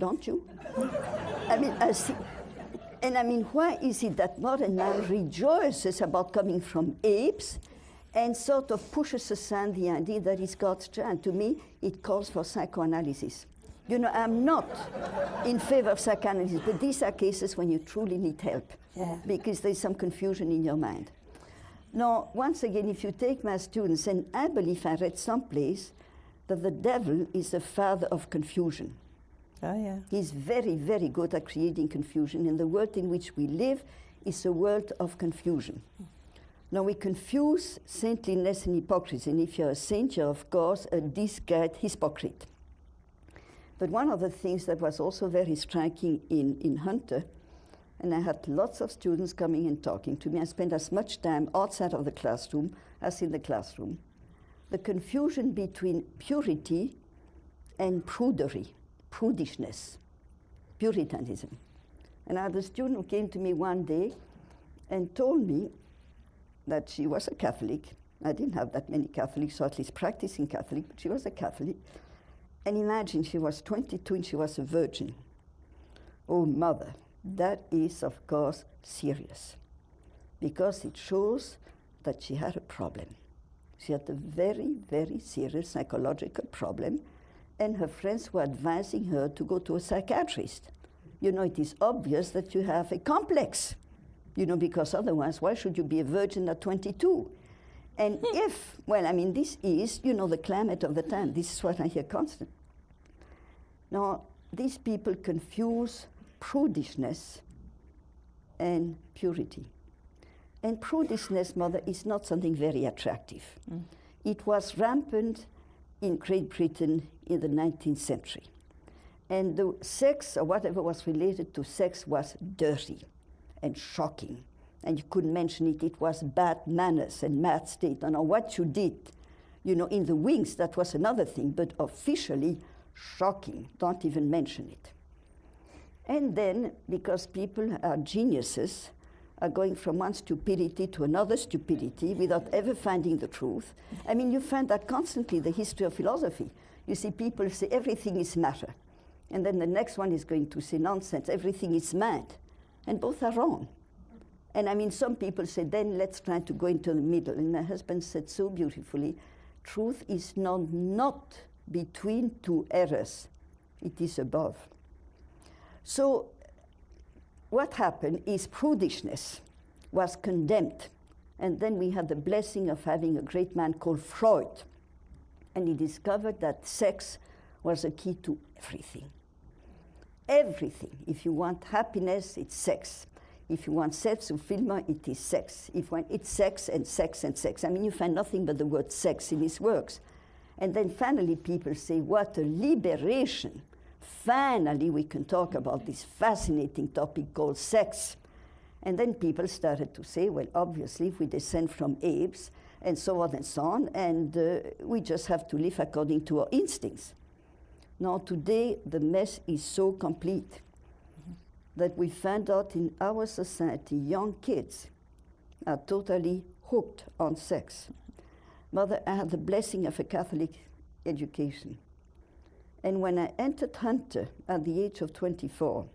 don't you? I mean, why is it that modern man rejoices about coming from apes and sort of pushes aside the idea that it's God's child? To me, it calls for psychoanalysis. You know, I'm not in favor of psychoanalysis, but these are cases when you truly need help, because there's some confusion in your mind. Now, once again, if you take my students, and I believe I read someplace that the devil is the father of confusion. Oh, yeah. He's very, very good at creating confusion, and the world in which we live is a world of confusion. Now, we confuse saintliness and hypocrisy, and if you're a saint, you're, of course, a disguised hypocrite. But one of the things that was also very striking in Hunter, and I had lots of students coming and talking to me. I spent as much time outside of the classroom as in the classroom. The confusion between purity and prudery, prudishness, Puritanism. And I had a student who came to me one day and told me that she was a Catholic. I didn't have that many Catholics, so at least practicing Catholic, but she was a Catholic. And imagine, she was 22 and she was a virgin. Oh, mother, that is, of course, serious, because it shows that she had a problem. She had a very, very serious psychological problem, and her friends were advising her to go to a psychiatrist. You know, it is obvious that you have a complex, you know, because otherwise, why should you be a virgin at 22? And if, well, I mean, this is, you know, the climate of the time. This is what I hear constantly. Now, these people confuse prudishness and purity. And prudishness, mother, is not something very attractive. It was rampant in Great Britain in the 19th century. And the sex, or whatever was related to sex, was dirty and shocking. And you couldn't mention it. It was bad manners and mad state. I don't know what you did, you know, in the wings, that was another thing, but officially shocking. Don't even mention it. And then, because people are geniuses, are going from one stupidity to another stupidity without ever finding the truth. I mean, you find that constantly in the history of philosophy. You see people say everything is matter. And then the next one is going to say nonsense, everything is mind. And both are wrong. And I mean, some people say, then let's try to go into the middle. And my husband said so beautifully, truth is not between two errors. It is above. So what happened is prudishness was condemned. And then we had the blessing of having a great man called Freud. And he discovered that sex was a key to everything. Everything. If you want happiness, it's sex. If you want self-fulfillment, it is sex. If one, it's sex and sex and sex. I mean, you find nothing but the word sex in his works. And then finally people say, what a liberation. Finally, we can talk about this fascinating topic called sex. And then people started to say, well, obviously, if we descend from apes, and so on and so on, and we just have to live according to our instincts. Now, today, the mess is so complete that we find out in our society, young kids are totally hooked on sex. Mother, I had the blessing of a Catholic education. And when I entered Hunter at the age of 24,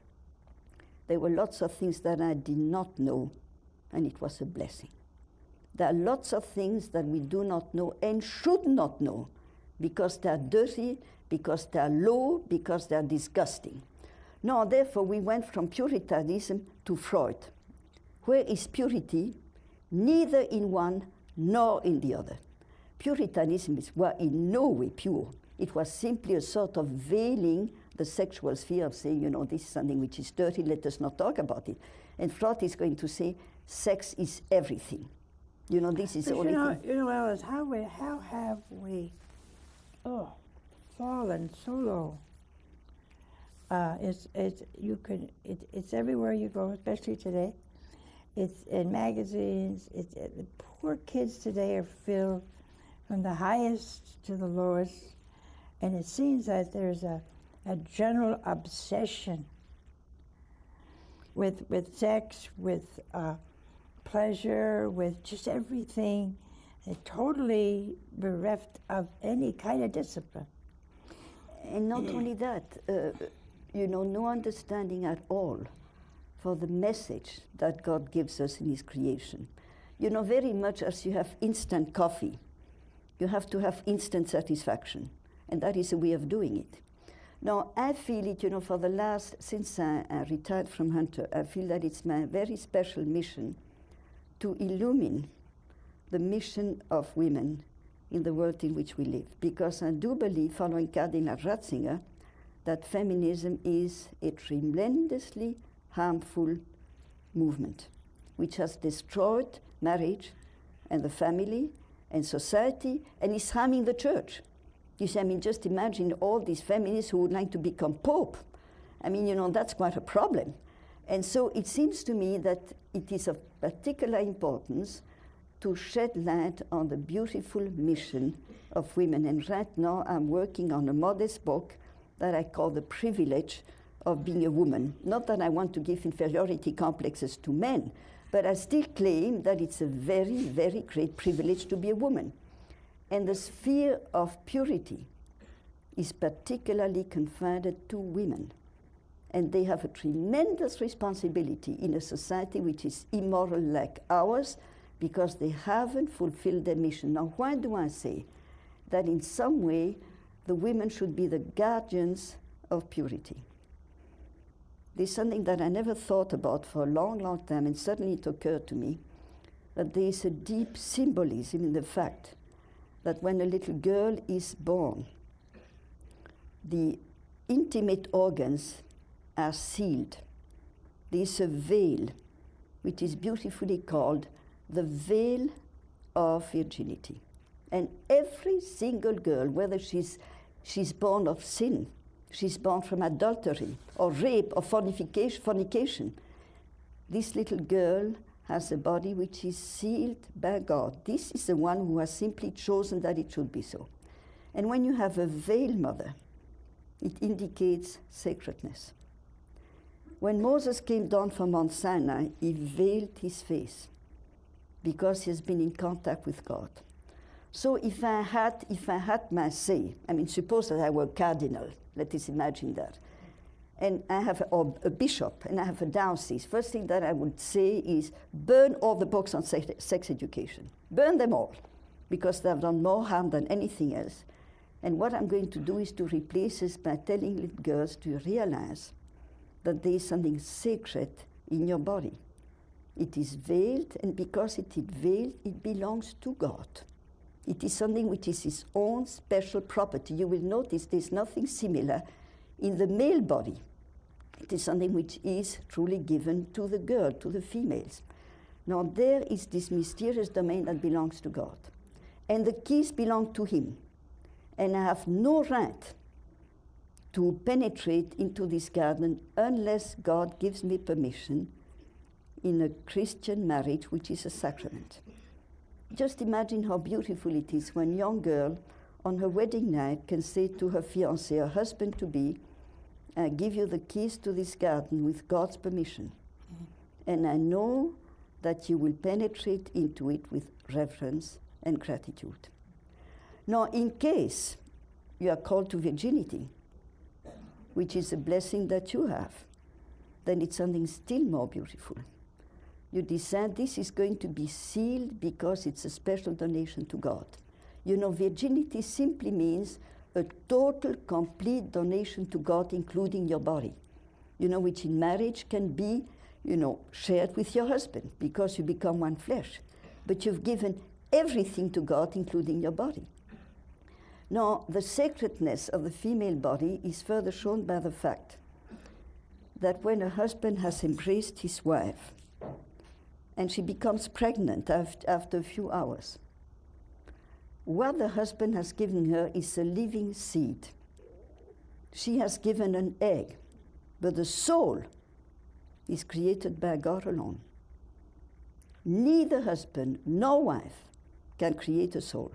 there were lots of things that I did not know, and it was a blessing. There are lots of things that we do not know and should not know because they are dirty, because they are low, because they are disgusting. Now, therefore, we went from Puritanism to Freud. Where is purity? Neither in one nor in the other. Puritanism was in no way pure. It was simply a sort of veiling the sexual sphere of saying, you know, this is something which is dirty, let us not talk about it. And Freud is going to say, sex is everything. You know, this is the only thing. You know, Alice, how have we fallen so low? It's everywhere you go, especially today. It's in magazines. The poor kids today are filled from the highest to the lowest, and it seems that there's a general obsession with sex, with pleasure, with just everything, totally bereft of any kind of discipline. And not only that, no understanding at all for the message that God gives us in his creation. Very much as you have instant coffee, you have to have instant satisfaction, and that is a way of doing it. Now, I feel it, for the last, since I retired from Hunter, I feel that it's my very special mission to illumine the mission of women in the world in which we live. Because I do believe, following Cardinal Ratzinger, that feminism is a tremendously harmful movement, which has destroyed marriage and the family and society, and is harming the church. You see, just imagine all these feminists who would like to become Pope. That's quite a problem. And so it seems to me that it is of particular importance to shed light on the beautiful mission of women. And right now I'm working on a modest book that I call The Privilege of Being a Woman. Not that I want to give inferiority complexes to men, but I still claim that it's a very, very great privilege to be a woman. And the sphere of purity is particularly confided to women. And they have a tremendous responsibility in a society which is immoral like ours, because they haven't fulfilled their mission. Now, why do I say that in some way the women should be the guardians of purity? There's something that I never thought about for a long, long time, and suddenly it occurred to me that there is a deep symbolism in the fact that when a little girl is born, the intimate organs are sealed. There's a veil, which is beautifully called the veil of virginity. And every single girl, whether she's born of sin, she's born from adultery, or rape, or fornication, this little girl has a body which is sealed by God. This is the one who has simply chosen that it should be so. And when you have a veiled mother, it indicates sacredness. When Moses came down from Mount Sinai, he veiled his face because he has been in contact with God. So if I had my say, suppose that I were a cardinal, let us imagine that, and I have a bishop, and I have a diocese, first thing that I would say is burn all the books on sex education. Burn them all, because they have done more harm than anything else. And what I'm going to do is to replace this by telling little girls to realize that there is something sacred in your body. It is veiled, and because it is veiled, it belongs to God. It is something which is his own special property. You will notice there's nothing similar in the male body. It is something which is truly given to the girl, to the females. Now there is this mysterious domain that belongs to God. And the keys belong to him. And I have no right to penetrate into this garden unless God gives me permission in a Christian marriage, which is a sacrament. Just imagine how beautiful it is when a young girl on her wedding night can say to her fiancé, her husband-to-be, I give you the keys to this garden with God's permission. And I know that you will penetrate into it with reverence and gratitude. Now, in case you are called to virginity, which is a blessing that you have, then it's something still more beautiful. You decide this is going to be sealed because it's a special donation to God. Virginity simply means a total, complete donation to God, including your body, which in marriage can be, shared with your husband because you become one flesh. But you've given everything to God, including your body. Now, the sacredness of the female body is further shown by the fact that when a husband has embraced his wife and she becomes pregnant after a few hours, what the husband has given her is a living seed. She has given an egg, but the soul is created by God alone. Neither husband nor wife can create a soul,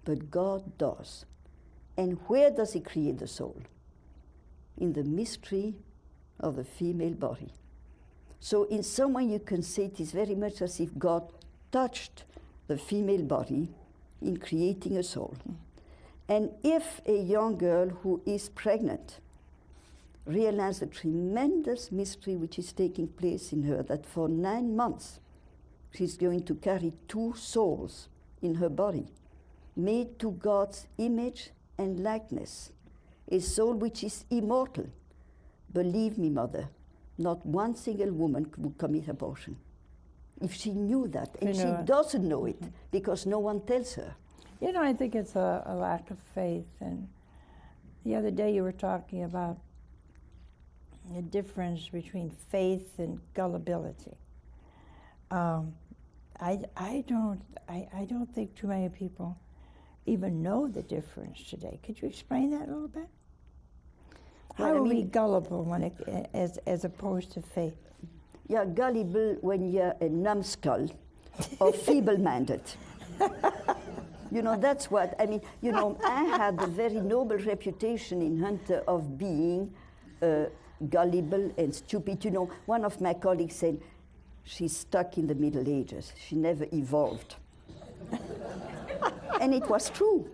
but God does. And where does he create the soul? In the mystery of the female body. So in some way you can say it is very much as if God touched the female body in creating a soul. And if a young girl who is pregnant realize the tremendous mystery which is taking place in her, that for 9 months she's going to carry 2 souls in her body, made to God's image and likeness, a soul which is immortal. Believe me, Mother, not one single woman would commit abortion if she knew that, and she doesn't know it because no one tells her. You know, I think it's a lack of faith. And the other day you were talking about the difference between faith and gullibility. I don't think too many people even know the difference today. Could you explain that a little bit? How are we gullible when as opposed to faith? You're gullible when you're a numbskull or feeble-minded. You know, that's what, I mean, you know, I had a very noble reputation in Hunter of being gullible and stupid. You know, one of my colleagues said, she's stuck in the Middle Ages. She never evolved. And it was true.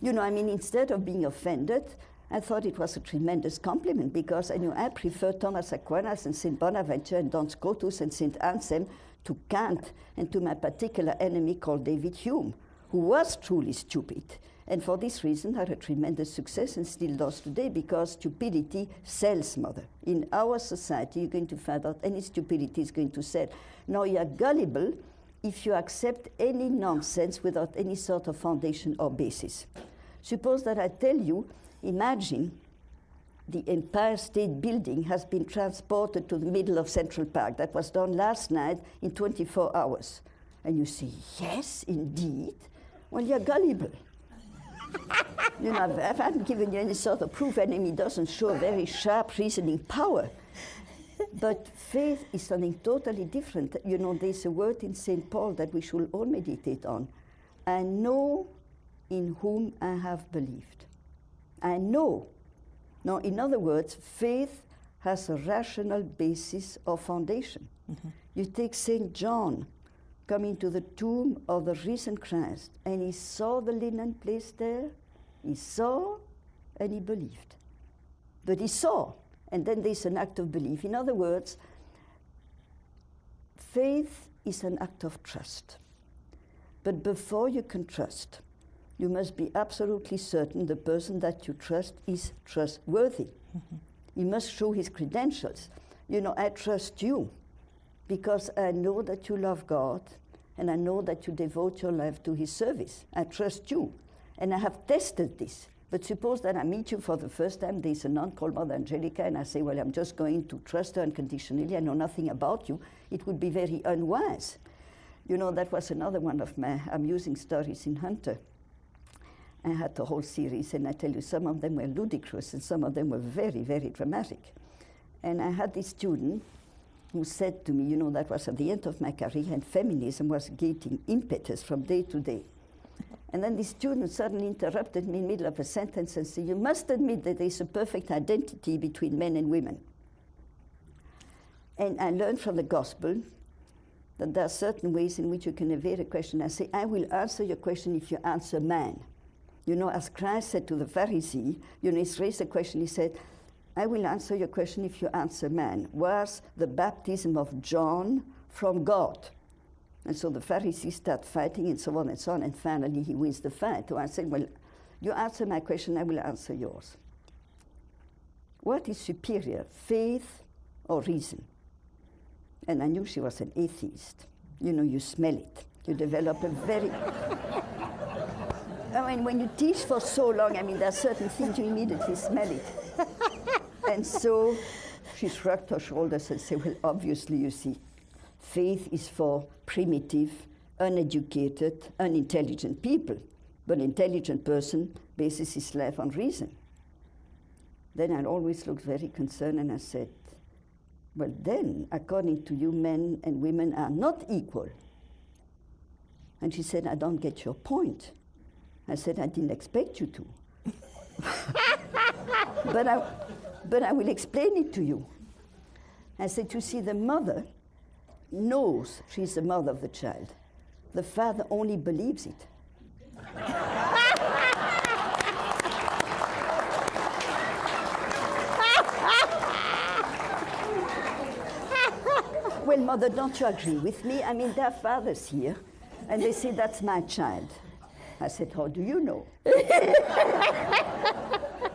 You know, I mean, instead of being offended, I thought it was a tremendous compliment because I knew I prefer Thomas Aquinas and St. Bonaventure and Duns Scotus and St. Anselm to Kant and to my particular enemy called David Hume, who was truly stupid. And for this reason had a tremendous success and still does today, because stupidity sells, Mother. In our society, you're going to find out any stupidity is going to sell. Now, you're gullible if you accept any nonsense without any sort of foundation or basis. Suppose that I tell you, imagine the Empire State Building has been transported to the middle of Central Park. That was done last night in 24 hours. And you say, yes, indeed. Well, you're gullible. You know, I haven't given you any sort of proof. Enemy doesn't show a very sharp reasoning power. But faith is something totally different. You know, there's a word in St. Paul that we should all meditate on. I know in whom I have believed. I know. Now, in other words, faith has a rational basis or foundation. Mm-hmm. You take St. John coming to the tomb of the risen Christ, and he saw the linen placed there. He saw and he believed. But he saw, and then there's an act of belief. In other words, faith is an act of trust. But before you can trust, you must be absolutely certain the person that you trust is trustworthy. Mm-hmm. You must show his credentials. You know, I trust you because I know that you love God and I know that you devote your life to his service. I trust you. And I have tested this. But suppose that I meet you for the first time, there's a nun called Mother Angelica, and I say, well, I'm just going to trust her unconditionally. I know nothing about you. It would be very unwise. You know, that was another one of my amusing stories in Hunter. I had the whole series, and I tell you, some of them were ludicrous, and some of them were very, very dramatic. And I had this student who said to me, you know, that was at the end of my career, and feminism was gaining impetus from day to day. And then the student suddenly interrupted me in the middle of a sentence and said, you must admit that there's a perfect identity between men and women. And I learned from the gospel that there are certain ways in which you can evade a question. I say, I will answer your question if you answer man. You know, as Christ said to the Pharisee, you know, he raised a question, he said, I will answer your question if you answer man. Was the baptism of John from God? And so the Pharisees start fighting and so on, and finally he wins the fight. So I said, well, you answer my question, I will answer yours. What is superior, faith or reason? And I knew she was an atheist. You know, you smell it. You develop a very... I mean, when you teach for so long, I mean, there are certain things you immediately smell it. And so she shrugged her shoulders and said, well, obviously, you see, faith is for primitive, uneducated, unintelligent people. But an intelligent person bases his life on reason. Then I always looked very concerned and I said, well, then, according to you, men and women are not equal. And she said, I don't get your point. I said, I didn't expect you to. but I will explain it to you. I said, you see, the mother knows she's the mother of the child. The father only believes it. well, Mother, don't you agree with me? I mean, there are fathers here, and they say, that's my child. I said, how do you know?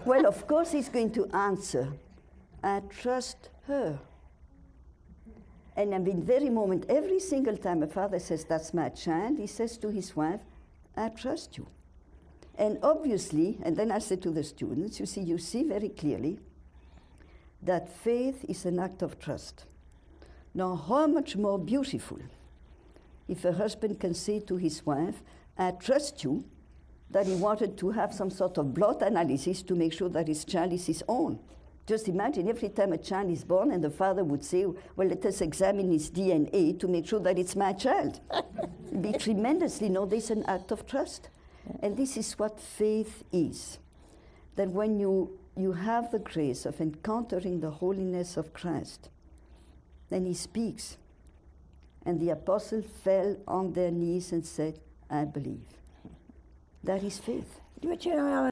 Well, of course he's going to answer, I trust her. And I mean, very moment, every single time a father says, that's my child, he says to his wife, I trust you. And obviously, and then I said to the students, you see very clearly that faith is an act of trust. Now, how much more beautiful if a husband can say to his wife, I trust you, that he wanted to have some sort of blood analysis to make sure that his child is his own. Just imagine every time a child is born and the father would say, well, let us examine his DNA to make sure that it's my child. It'd be tremendously, no, this is an act of trust. And this is what faith is. That when you have the grace of encountering the holiness of Christ, then he speaks. And the apostle fell on their knees and said, I believe. That is faith. But you know,